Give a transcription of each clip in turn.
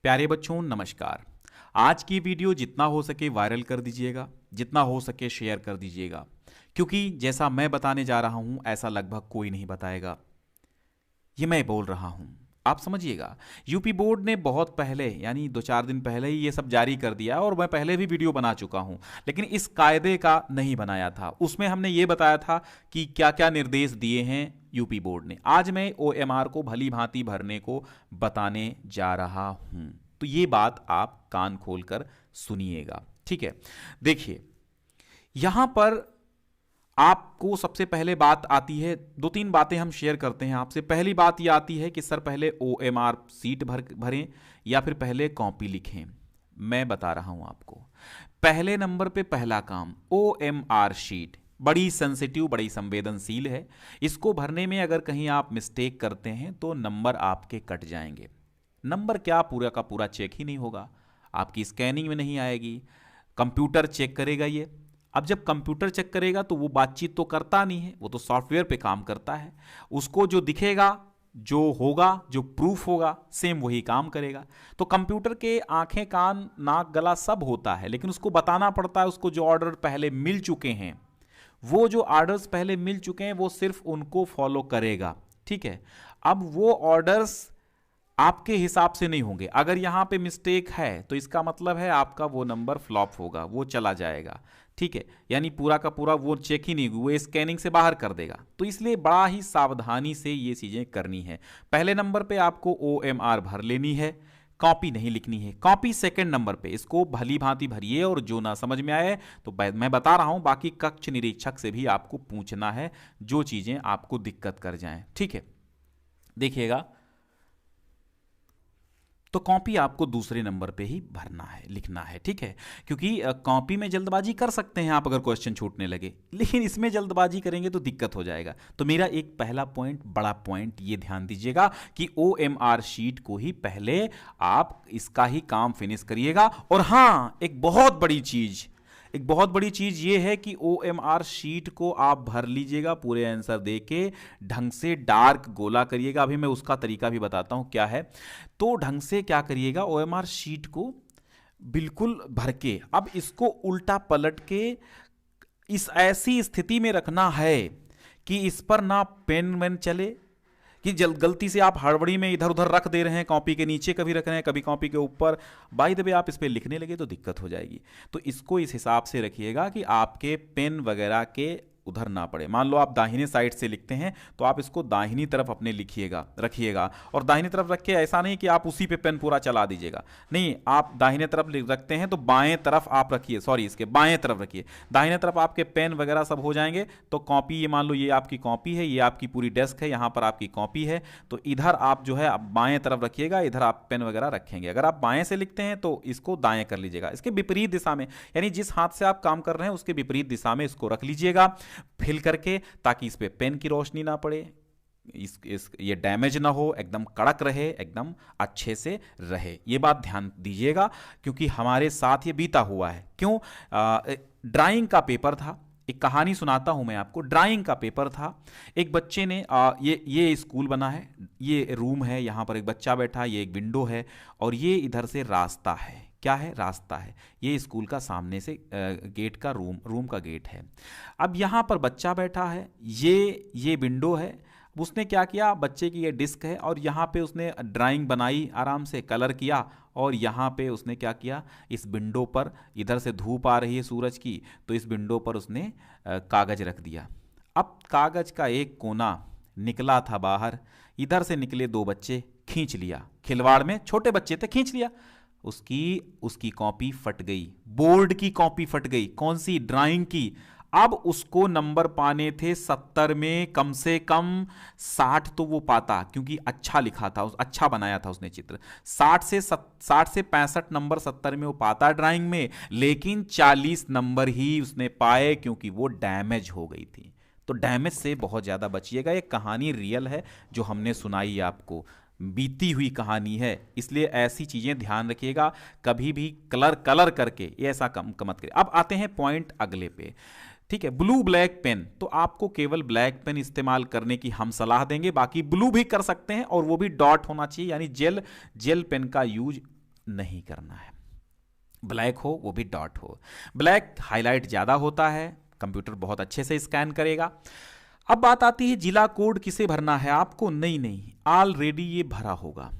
प्यारे बच्चों नमस्कार। आज की वीडियो जितना हो सके वायरल कर दीजिएगा, जितना हो सके शेयर कर दीजिएगा, क्योंकि जैसा मैं बताने जा रहा हूं ऐसा लगभग कोई नहीं बताएगा। ये मैं बोल रहा हूं, आप समझिएगा। यूपी बोर्ड ने बहुत पहले यानी 2-4 दिन पहले ही ये सब जारी कर दिया और मैं पहले भी वीडियो बना चुका हूं, लेकिन इस कायदे का नहीं बनाया था। उसमें हमने ये बताया था कि क्या क्या निर्देश दिए हैं यूपी बोर्ड ने। आज मैं ओएमआर को भली भांति भरने को बताने जा रहा हूं, तो ये बात आप कान खोलकर सुनिएगा, ठीक है। देखिए, यहां पर आपको सबसे पहले बात आती है, 2-3 बातें हम शेयर करते हैं आपसे। पहली बात ये आती है कि सर पहले ओएमआर सीट भरें या फिर पहले कॉपी लिखें। मैं बता रहा हूं आपको, पहले नंबर पे पहला काम ओएमआर शीट बड़ी सेंसिटिव, बड़ी संवेदनशील है। इसको भरने में अगर कहीं आप मिस्टेक करते हैं तो नंबर आपके कट जाएंगे। नंबर क्या, पूरा का पूरा चेक ही नहीं होगा, आपकी स्कैनिंग में नहीं आएगी, कंप्यूटर चेक करेगा ये। अब जब कंप्यूटर चेक करेगा तो वो बातचीत तो करता नहीं है, वो तो सॉफ्टवेयर पे काम करता है। उसको जो दिखेगा, जो होगा, जो प्रूफ होगा, सेम वही काम करेगा। तो कंप्यूटर के आंखें, कान, नाक, गला सब होता है, लेकिन उसको बताना पड़ता है। उसको जो ऑर्डर पहले मिल चुके हैं, वो जो ऑर्डर्स पहले मिल चुके हैं, वो सिर्फ उनको फॉलो करेगा, ठीक है। अब वो ऑर्डर्स आपके हिसाब से नहीं होंगे। अगर यहां पे मिस्टेक है तो इसका मतलब है आपका वो नंबर फ्लॉप होगा, वो चला जाएगा, ठीक है। यानी पूरा का पूरा वो चेक ही नहीं, वो स्कैनिंग से बाहर कर देगा। तो इसलिए बड़ा ही सावधानी से ये चीजें करनी है। पहले नंबर पे आपको ओएमआर भर लेनी है, कॉपी नहीं लिखनी है। कॉपी सेकंड नंबर पे, इसको भली भांति भरिए और जो ना समझ में आए तो मैं बता रहा हूं, बाकी कक्ष निरीक्षक से भी आपको पूछना है जो चीजें आपको दिक्कत कर जाएं, ठीक है। देखिएगा, तो कॉपी आपको दूसरे नंबर पे ही भरना है, लिखना है, ठीक है। क्योंकि कॉपी में जल्दबाजी कर सकते हैं आप अगर क्वेश्चन छूटने लगे, लेकिन इसमें जल्दबाजी करेंगे तो दिक्कत हो जाएगा। तो मेरा एक पहला पॉइंट, बड़ा पॉइंट ये ध्यान दीजिएगा कि ओएमआर शीट को ही पहले आप इसका ही काम फिनिश करिएगा। और हां, एक बहुत बड़ी चीज ये है कि ओएमआर शीट को आप भर लीजिएगा पूरे आंसर देके, ढंग से डार्क गोला करिएगा। अभी मैं उसका तरीका भी बताता हूं क्या है। तो ढंग से क्या करिएगा, ओएमआर शीट को बिल्कुल भर के अब इसको उल्टा पलट के इस ऐसी स्थिति में रखना है कि इस पर ना पेन वेन चले, कि गलती से आप हड़बड़ी में इधर उधर रख दे रहे हैं, कॉपी के नीचे कभी रख रहे हैं, कभी कॉपी के ऊपर, बाय द वे आप इस पे लिखने लगे तो दिक्कत हो जाएगी। तो इसको इस हिसाब से रखिएगा कि आपके पेन वगैरह के उधर ना पड़े। मान लो आप दाहिने साइड से लिखते हैं तो आप इसको दाहिनी तरफ अपने रखिएगा। और दाहिनी तरफ रख के ऐसा नहीं कि आप उसी पे पेन पूरा चला दीजिएगा, नहीं, आप दाहिने तरफ रखते हैं तो बाएं तरफ आप रखिए, सॉरी इसके बाएं तरफ रखिए। दाहिने तरफ आपके पेन वगैरह सब हो जाएंगे। तो कॉपी, ये मान लो ये आपकी कॉपी है, ये आपकी पूरी डेस्क है, यहाँ पर आपकी कॉपी है, तो इधर आप जो है बाएं तरफ रखिएगा, इधर आप पेन वगैरह रखेंगे। अगर आप बाएं से लिखते हैं तो इसको दाएं कर लीजिएगा, इसके विपरीत दिशा में, यानी जिस हाथ से आप काम कर रहे हैं उसके विपरीत दिशा में इसको रख लीजिएगा फिल करके, ताकि इस पे पेन की रोशनी ना पड़े, ये डैमेज ना हो, एकदम कड़क रहे, एकदम अच्छे से रहे। ये बात ध्यान दीजिएगा, क्योंकि हमारे साथ ये बीता हुआ है। क्यों? ड्राइंग का पेपर था, एक कहानी सुनाता हूं मैं आपको। ड्राइंग का पेपर था, एक बच्चे ने ये स्कूल बना है, ये रूम है, यहां पर एक बच्चा बैठा, ये एक विंडो है और ये इधर से रास्ता है। क्या है? रास्ता है। ये स्कूल का सामने से गेट का रूम का गेट है। अब यहां पर बच्चा बैठा है, ये विंडो है। उसने क्या किया, बच्चे की ये डिस्क है और यहाँ पे उसने ड्राइंग बनाई, आराम से कलर किया, और यहाँ पे उसने क्या किया, इस विंडो पर, इधर से धूप आ रही है सूरज की, तो इस विंडो पर उसने कागज रख दिया। अब कागज का एक कोना निकला था बाहर, इधर से निकले 2 बच्चे, खींच लिया, खिलवाड़ में, छोटे बच्चे थे, खींच लिया। उसकी कॉपी फट गई, बोर्ड की कॉपी फट गई। कौन सी? ड्राइंग की। अब उसको नंबर पाने थे 70 में, कम से कम 60 तो वो पाता, क्योंकि अच्छा लिखा था, अच्छा बनाया था उसने चित्र। 60 से 65 नंबर 70 में वो पाता ड्राइंग में, लेकिन 40 नंबर ही उसने पाए, क्योंकि वो डैमेज हो गई थी। तो डैमेज से बहुत ज्यादा बचिएगा। ये कहानी रियल है जो हमने सुनाई आपको, बीती हुई कहानी है, इसलिए ऐसी चीजें ध्यान रखिएगा। कभी भी कलर करके ये ऐसा कम मत करिए। अब आते हैं पॉइंट अगले पे, ठीक है। ब्लू ब्लैक पेन, तो आपको केवल ब्लैक पेन इस्तेमाल करने की हम सलाह देंगे, बाकी ब्लू भी कर सकते हैं और वो भी डॉट होना चाहिए, यानी जेल पेन का यूज नहीं करना है। ब्लैक हो वो भी डॉट हो। ब्लैक हाईलाइट ज़्यादा होता है, कंप्यूटर बहुत अच्छे से स्कैन करेगा। अब बात आती है जिला कोड किसे भरना है आपको। नहीं, ऑलरेडी ये भरा होगा।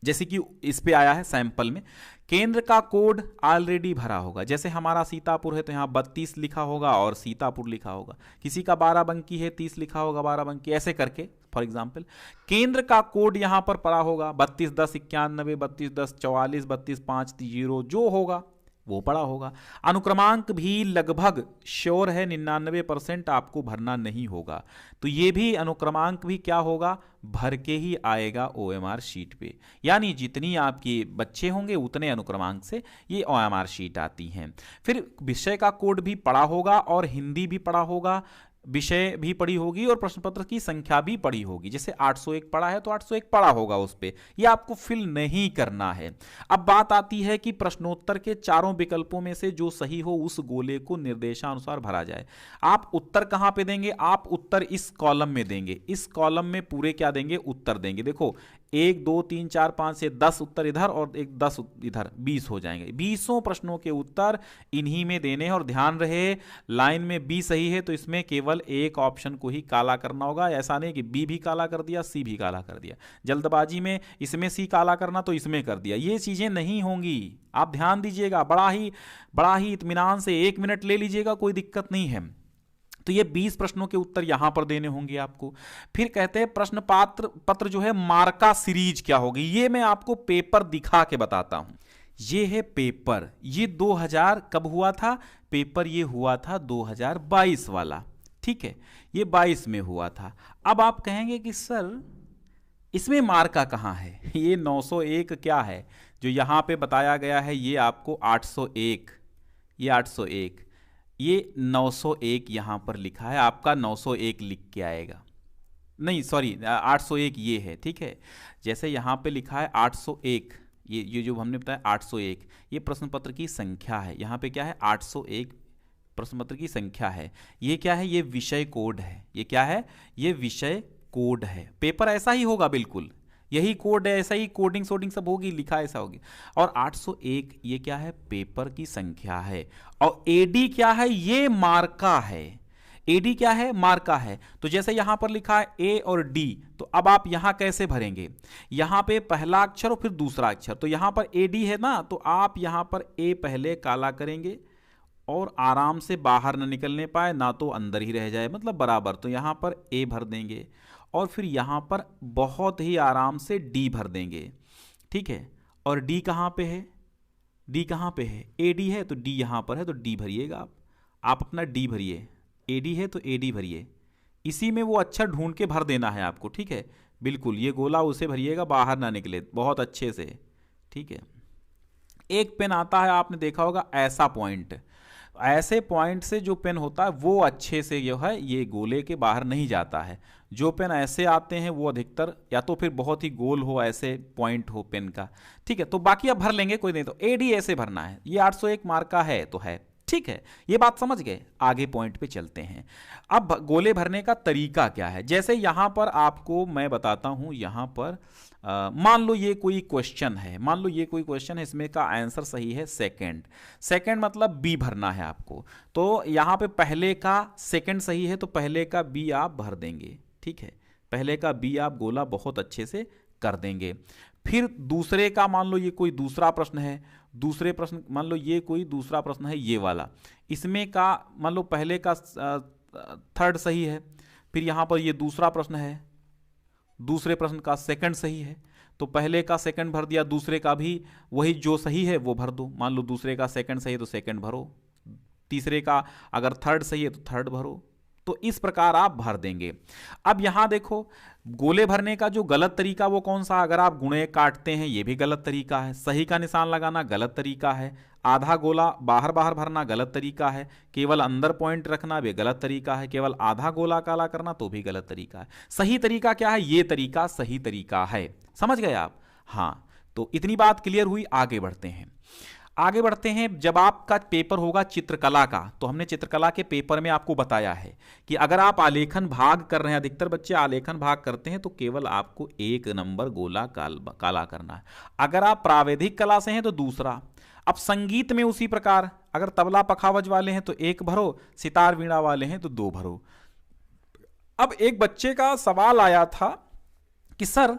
जैसे कि इस पे आया है सैंपल में, केंद्र का कोड ऑलरेडी भरा होगा। जैसे हमारा सीतापुर है तो यहाँ 32 लिखा होगा और सीतापुर लिखा होगा। किसी का 12 है 30 लिखा होगा 12, ऐसे करके फॉर एग्जाम्पल केंद्र का कोड यहाँ पर पड़ा होगा 321091, 321044, 3250 जो होगा वो पड़ा होगा। अनुक्रमांक भी लगभग श्योर है 99% आपको भरना नहीं होगा। तो ये भी अनुक्रमांक भी क्या होगा, भर के ही आएगा ओएमआर शीट पे। यानी जितनी आपके बच्चे होंगे उतने अनुक्रमांक से ये ओएमआर शीट आती हैं। फिर विषय का कोड भी पड़ा होगा और हिंदी भी पड़ा होगा, विषय भी पड़ी होगी और प्रश्न पत्र की संख्या भी पड़ी होगी। जैसे 801 पड़ा है तो 801 पड़ा होगा उस पे, ये आपको फिल नहीं करना है। अब बात आती है कि प्रश्नोत्तर के चारों विकल्पों में से जो सही हो उस गोले को निर्देशानुसार भरा जाए। आप उत्तर कहां पे देंगे, आप उत्तर इस कॉलम में देंगे। इस कॉलम में पूरे क्या देंगे, उत्तर देंगे। देखो 1 2 3 4 5 से 10 उत्तर इधर और एक 10 इधर, 20 हो जाएंगे। 20 प्रश्नों के उत्तर इन्हीं में देने हैं। और ध्यान रहे लाइन में बी सही है तो इसमें केवल एक ऑप्शन को ही काला करना होगा। ऐसा नहीं कि बी भी काला कर दिया सी भी काला कर दिया, जल्दबाजी में इसमें सी काला करना तो इसमें कर दिया, ये चीजें नहीं होंगी। आप ध्यान दीजिएगा, बड़ा ही इत्मीनान से 1 मिनट ले लीजिएगा, कोई दिक्कत नहीं है। तो ये 20 प्रश्नों के उत्तर यहां पर देने होंगे आपको। फिर कहते हैं प्रश्न पत्र जो है मार्का सीरीज क्या होगी, ये मैं आपको पेपर दिखा के बताता हूं। ये है पेपर, ये 2000 कब हुआ था पेपर, ये हुआ था 2022 वाला, ठीक है, ये 22 में हुआ था। अब आप कहेंगे कि सर इसमें मार्का कहां है, ये 901 क्या है जो यहां पे बताया गया है, ये आपको 801, ये 801, ये 901 यहां पर लिखा है, आपका 901 लिख के आएगा, नहीं सॉरी 801 ये है, ठीक है। जैसे यहां पे लिखा है 801, ये जो हमने बताया 801, ये प्रश्न पत्र की संख्या है। यहां पे क्या है 801 प्रश्न पत्र की संख्या है। ये क्या है, ये विषय कोड है। ये क्या है, ये विषय कोड है। पेपर ऐसा ही होगा, बिल्कुल यही कोड है, ऐसा ही कोडिंग सोडिंग सब होगी, लिखा ऐसा होगी। और 801 ये क्या है, पेपर की संख्या है। और एडी क्या है, ये मार्का है। एडी क्या है, मार्का है। तो जैसे यहां पर लिखा है ए और डी, तो अब आप यहां कैसे भरेंगे, यहां पे पहला अक्षर और फिर दूसरा अक्षर। तो यहां पर एडी है ना, तो आप यहां पर ए पहले काला करेंगे और आराम से बाहर ना निकलने पाए, ना तो अंदर ही रह जाए, मतलब बराबर। तो यहां पर ए भर देंगे और फिर यहां पर बहुत ही आराम से डी भर देंगे, ठीक है। और डी कहां पे है, डी कहां पे है, ए डी है तो डी यहां पर है, तो डी भरिएगा आप अपना डी भरिए। एडी है तो एडी भरिए, इसी में वो अक्षर ढूंढ के भर देना है आपको, ठीक है। बिल्कुल ये गोला उसे भरिएगा, बाहर ना निकले, बहुत अच्छे से, ठीक है। एक पेन आता है, आपने देखा होगा ऐसा पॉइंट, ऐसे पॉइंट से जो पेन होता है वो अच्छे से जो है ये गोले के बाहर नहीं जाता है। जो पेन ऐसे आते हैं वो अधिकतर या तो फिर बहुत ही गोल हो, ऐसे पॉइंट हो पेन का, ठीक है। तो बाकी आप भर लेंगे, कोई नहीं। तो एडी ऐसे भरना है, ये 801 मार्क का है तो है, ठीक है। ये बात समझ गए, आगे पॉइंट पे चलते हैं। अब गोले भरने का तरीका क्या है, जैसे यहां पर आपको मैं बताता हूं। यहां पर मान लो ये कोई क्वेश्चन है, मान लो ये कोई क्वेश्चन है, इसमें का आंसर सही है सेकंड मतलब बी भरना है आपको। तो यहां पे पहले का सेकंड सही है तो पहले का बी आप भर देंगे, ठीक है। पहले का बी आप गोला बहुत अच्छे से कर देंगे। फिर दूसरे का मान लो ये कोई दूसरा प्रश्न है, दूसरे प्रश्न मान लो ये कोई दूसरा प्रश्न है ये वाला, इसमें का मान लो पहले का थर्ड सही है, फिर यहां पर ये दूसरा प्रश्न है, दूसरे प्रश्न का सेकंड सही है तो पहले का सेकंड भर दिया, दूसरे का भी वही जो सही है वो भर दो। मान लो दूसरे का सेकंड सही है तो सेकंड भरो, तीसरे का अगर थर्ड सही है तो थर्ड भरो। तो इस प्रकार आप भर देंगे। अब यहां देखो गोले भरने का जो गलत तरीका वो कौन सा, अगर आप गुणे काटते हैं ये भी गलत तरीका है, सही का निशान लगाना गलत तरीका है, आधा गोला बाहर बाहर भरना गलत तरीका है, केवल अंदर पॉइंट रखना भी गलत तरीका है, केवल आधा गोला काला करना तो भी गलत तरीका है। सही तरीका क्या है, ये तरीका सही तरीका है। समझ गए आप, हाँ। तो इतनी बात क्लियर हुई, आगे बढ़ते हैं। आगे बढ़ते हैं। जब आपका पेपर होगा चित्रकला का, तो हमने चित्रकला के पेपर में आपको बताया है कि अगर आप आलेखन भाग कर रहे हैं, अधिकतर बच्चे आलेखन भाग करते हैं, तो केवल आपको 1 नंबर गोला काला करना है। अगर आप प्राविधिक कला से हैं तो दूसरा। अब संगीत में उसी प्रकार, अगर तबला पखावज वाले हैं तो 1 भरो, सितार वीणा वाले हैं तो 2 भरो। अब एक बच्चे का सवाल आया था कि सर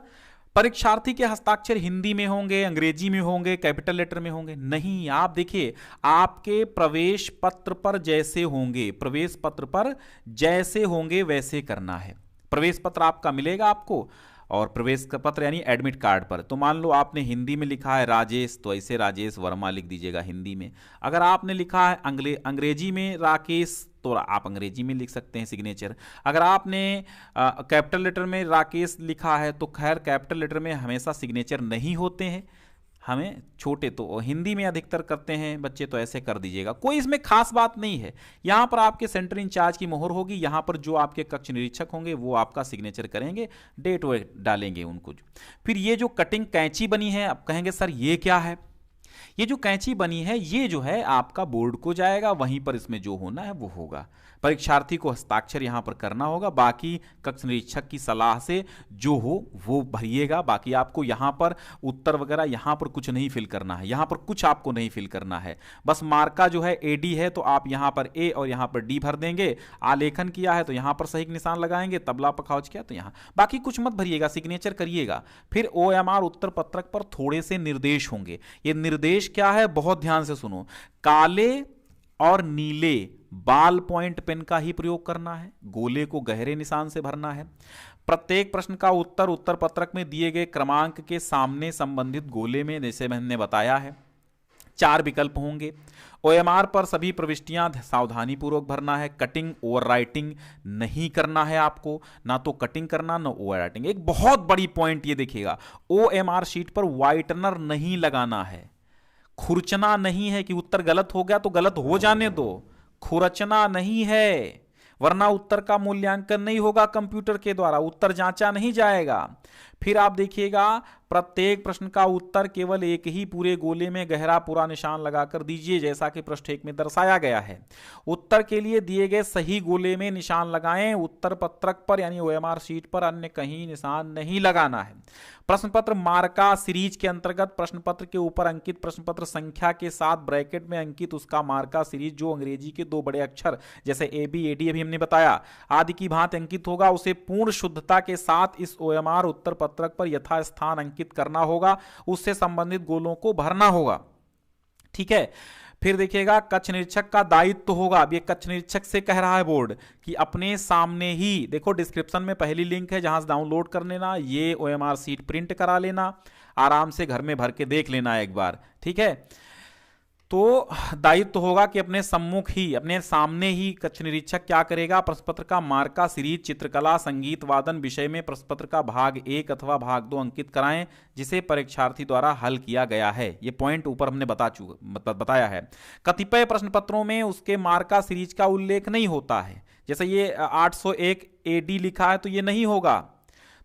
परीक्षार्थी के हस्ताक्षर हिंदी में होंगे, अंग्रेजी में होंगे, कैपिटल लेटर में होंगे? नहीं, आप देखिए, आपके प्रवेश पत्र पर जैसे होंगे, प्रवेश पत्र पर जैसे होंगे वैसे करना है। प्रवेश पत्र आपका मिलेगा आपको, और प्रवेश पत्र यानी एडमिट कार्ड पर, तो मान लो आपने हिंदी में लिखा है राजेश, तो ऐसे राजेश वर्मा लिख दीजिएगा हिंदी में। अगर आपने लिखा है अंग्रेजी में राकेश, तो आप अंग्रेजी में लिख सकते हैं सिग्नेचर। अगर आपने कैपिटल लेटर में राकेश लिखा है, तो खैर कैपिटल लेटर में हमेशा सिग्नेचर नहीं होते हैं, हमें छोटे तो हिंदी में अधिकतर करते हैं बच्चे, तो ऐसे कर दीजिएगा। कोई इसमें खास बात नहीं है। यहाँ पर आपके सेंटर इंचार्ज की मोहर होगी, यहाँ पर जो आपके कक्ष निरीक्षक होंगे वो आपका सिग्नेचर करेंगे, डेट वेट डालेंगे उनको। फिर ये जो कटिंग कैंची बनी है, अब कहेंगे सर ये क्या है? ये जो कैंची बनी है ये जो है आपका बोर्ड को जाएगा, वहीं पर इसमें जो होना है वो होगा। परीक्षार्थी को हस्ताक्षर यहां पर करना होगा, बाकी कक्ष निरीक्षक की सलाह से जो हो वो भरिएगा। बाकी आपको यहां पर उत्तर वगैरह यहां पर कुछ नहीं फिल करना है, यहां पर कुछ आपको नहीं फिल करना है। बस मार्का जो है एडी है तो आप यहां पर ए और यहां पर डी भर देंगे। आलेखन किया है तो यहां पर सही निशान लगाएंगे, तबला पखावज किया तो यहां, बाकी कुछ मत भरिएगा, सिग्नेचर करिएगा। फिर OMR उत्तर पत्रक पर थोड़े से निर्देश होंगे। ये निर्देश क्या है, बहुत ध्यान से सुनो। काले और नीले बाल पॉइंट पेन का ही प्रयोग करना है, गोले को गहरे निशान से भरना है। प्रत्येक प्रश्न का उत्तर उत्तर पत्रक में दिए गए क्रमांक के सामने संबंधित गोले में, जैसे मैंने बताया है, 4 विकल्प होंगे। OMR पर सभी प्रविष्टियां सावधानी पूर्वक भरना है। कटिंग ओवर राइटिंग नहीं करना है आपको, ना तो कटिंग करना ना ओवर राइटिंग। एक बहुत बड़ी पॉइंट ये देखिएगा, OMR शीट पर व्हाइटनर नहीं लगाना है, खुरचना नहीं है कि उत्तर गलत हो गया तो गलत हो जाने दो, खुरचना नहीं है, वरना उत्तर का मूल्यांकन नहीं होगा कंप्यूटर के द्वारा, उत्तर जांचा नहीं जाएगा। फिर आप देखिएगा, प्रत्येक प्रश्न का उत्तर केवल एक ही पूरे गोले में गहरा पूरा निशान लगाकर दीजिए, जैसा कि पृष्ठ 1 में दर्शाया गया है। उत्तर के लिए दिए गए सही गोले में निशान लगाएं, उत्तर पत्रक पर यानी OMR शीट पर अन्य कहीं निशान नहीं लगाना है। प्रश्न पत्र मार्का सीरीज के अंतर्गत प्रश्न पत्र के ऊपर अंकित प्रश्न पत्र संख्या के साथ ब्रैकेट में अंकित उसका मार्का सीरीज जो अंग्रेजी के 2 बड़े अक्षर जैसे AB AD अभी हमने बताया आदि की भांति अंकित होगा, उसे पूर्ण शुद्धता के साथ इस OMR उत्तर पत्रक पर यथास्थान अंकित करना होगा, उससे संबंधित गोलों को भरना होगा। ठीक है। फिर देखिएगा, कक्ष निरीक्षक का दायित्व होगा। अब ये कक्ष निरीक्षक से कह रहा है बोर्ड कि अपने सामने ही, देखो डिस्क्रिप्शन में पहली लिंक है जहां से डाउनलोड कर लेना, ये OMR शीट प्रिंट करा लेना, आराम से घर में भर के देख लेना एक बार। ठीक है। तो दायित्व होगा कि अपने सम्मुख ही, अपने सामने ही कक्ष निरीक्षक क्या करेगा, प्रश्न पत्र का मार्का सीरीज चित्रकला संगीत वादन विषय में प्रश्न पत्र का भाग 1 अथवा भाग 2 अंकित कराएं जिसे परीक्षार्थी द्वारा हल किया गया है। ये पॉइंट ऊपर हमने बताया है। कतिपय प्रश्न पत्रों में उसके मार्का सीरीज का उल्लेख नहीं होता है, जैसे ये 801 AD लिखा है तो ये नहीं होगा।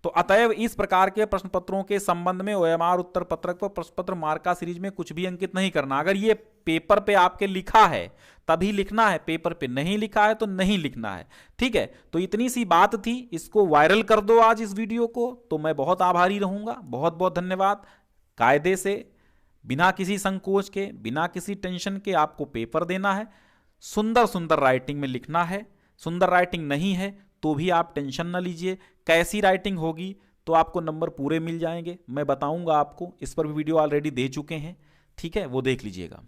तो अतएव इस प्रकार के प्रश्न पत्रों के संबंध में OMR उत्तर पत्रक पर प्रश्न पत्र मार्का सीरीज में कुछ भी अंकित नहीं करना। अगर ये पेपर पे आपके लिखा है तभी लिखना है, पेपर पे नहीं लिखा है तो नहीं लिखना है। ठीक है। तो इतनी सी बात थी, इसको वायरल कर दो आज इस वीडियो को, तो मैं बहुत आभारी रहूंगा। बहुत बहुत धन्यवाद। कायदे से, बिना किसी संकोच के, बिना किसी टेंशन के आपको पेपर देना है, सुंदर सुंदर राइटिंग में लिखना है। सुंदर राइटिंग नहीं है तो भी आप टेंशन ना लीजिए, कैसी राइटिंग होगी तो आपको नंबर पूरे मिल जाएंगे, मैं बताऊंगा आपको। इस पर भी वीडियो ऑलरेडी दे चुके हैं, ठीक है, वो देख लीजिएगा।